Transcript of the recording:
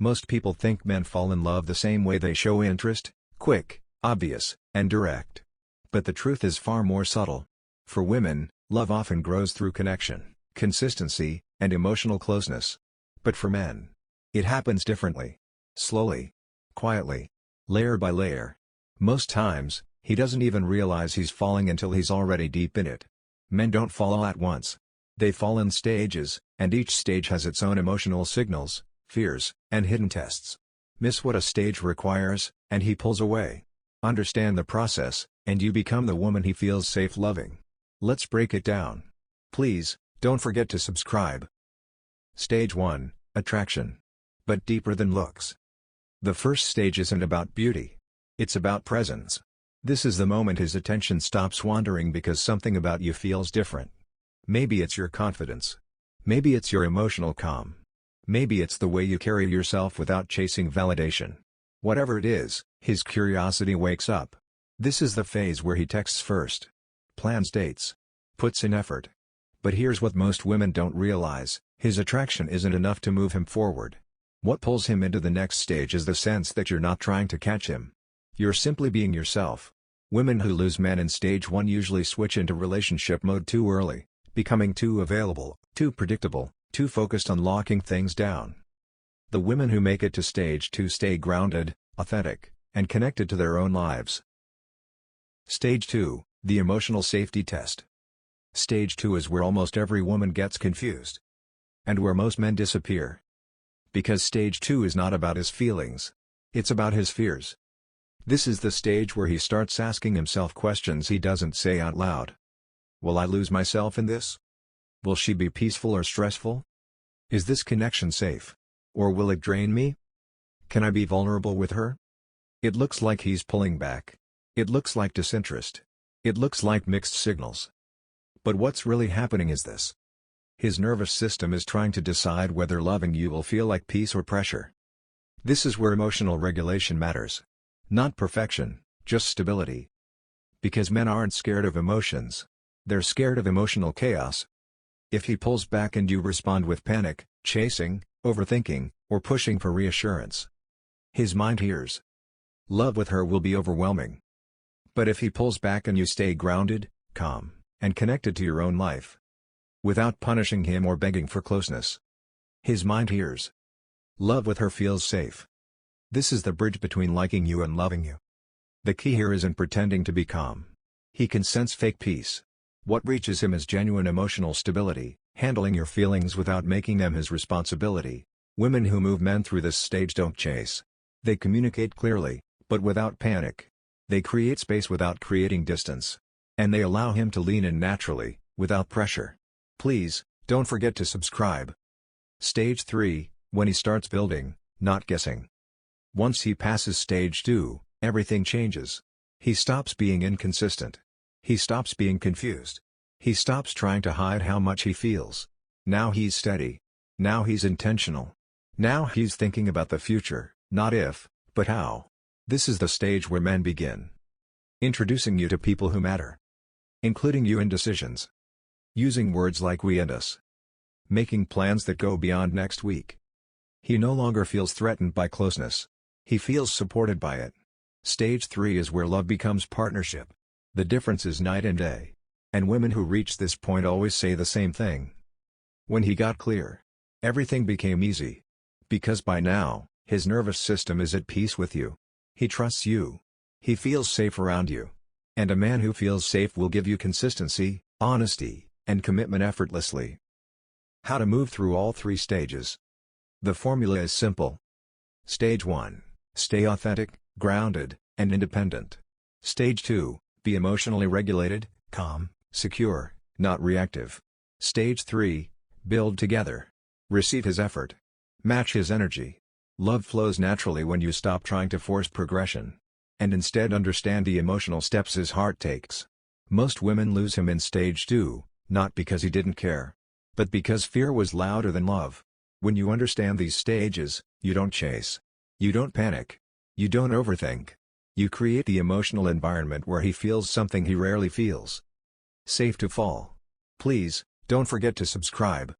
Most people think men fall in love the same way they show interest: quick, obvious, and direct. But the truth is far more subtle. For women, love often grows through connection, consistency, and emotional closeness. But for men, it happens differently. Slowly. Quietly. Layer by layer. Most times, he doesn't even realize he's falling until he's already deep in it. Men don't fall all at once. They fall in stages, and each stage has its own emotional signals, fears, and hidden tests. Miss what a stage requires, and he pulls away. Understand the process, and you become the woman he feels safe loving. Let's break it down. Please, don't forget to subscribe. Stage 1, Attraction. But deeper than looks. The first stage isn't about beauty. It's about presence. This is the moment his attention stops wandering because something about you feels different. Maybe it's your confidence. Maybe it's your emotional calm. Maybe it's the way you carry yourself without chasing validation. Whatever it is, his curiosity wakes up. This is the phase where he texts first. Plans dates. Puts in effort. But here's what most women don't realize: his attraction isn't enough to move him forward. What pulls him into the next stage is the sense that you're not trying to catch him. You're simply being yourself. Women who lose men in stage 1 usually switch into relationship mode too early, becoming too available, too predictable, too focused on locking things down. The women who make it to stage 2 stay grounded, authentic, and connected to their own lives. Stage 2, the emotional safety test. Stage 2 is where almost every woman gets confused. And where most men disappear. Because stage 2 is not about his feelings. It's about his fears. This is the stage where he starts asking himself questions he doesn't say out loud. Will I lose myself in this? Will she be peaceful or stressful? Is this connection safe? Or will it drain me? Can I be vulnerable with her? It looks like he's pulling back. It looks like disinterest. It looks like mixed signals. But what's really happening is this. His nervous system is trying to decide whether loving you will feel like peace or pressure. This is where emotional regulation matters. Not perfection, just stability. Because men aren't scared of emotions. They're scared of emotional chaos. If he pulls back and you respond with panic, chasing, overthinking, or pushing for reassurance, his mind hears. Love with her will be overwhelming. But if he pulls back and you stay grounded, calm, and connected to your own life, without punishing him or begging for closeness, his mind hears. Love with her feels safe. This is the bridge between liking you and loving you. The key here isn't pretending to be calm. He can sense fake peace. What reaches him is genuine emotional stability, handling your feelings without making them his responsibility. Women who move men through this stage don't chase. They communicate clearly, but without panic. They create space without creating distance. And they allow him to lean in naturally, without pressure. Please, don't forget to subscribe. Stage 3, when he starts building, not guessing. Once he passes stage 2, everything changes. He stops being inconsistent. He stops being confused. He stops trying to hide how much he feels. Now he's steady. Now he's intentional. Now he's thinking about the future, not if, but how. This is the stage where men begin introducing you to people who matter. Including you in decisions. Using words like we and us. Making plans that go beyond next week. He no longer feels threatened by closeness. He feels supported by it. Stage 3 is where love becomes partnership. The difference is night and day. And women who reach this point always say the same thing. When he got clear, everything became easy. Because by now, his nervous system is at peace with you. He trusts you. He feels safe around you. And a man who feels safe will give you consistency, honesty, and commitment effortlessly. How to move through all 3 stages. The formula is simple. Stage 1. Stay authentic, grounded, and independent. Stage 2. Be emotionally regulated, calm, secure, not reactive. Stage 3. Build together. Receive his effort. Match his energy. Love flows naturally when you stop trying to force progression. And instead understand the emotional steps his heart takes. Most women lose him in stage 2, not because he didn't care, but because fear was louder than love. When you understand these stages, you don't chase. You don't panic. You don't overthink. You create the emotional environment where he feels something he rarely feels. Safe to fall. Please, don't forget to subscribe.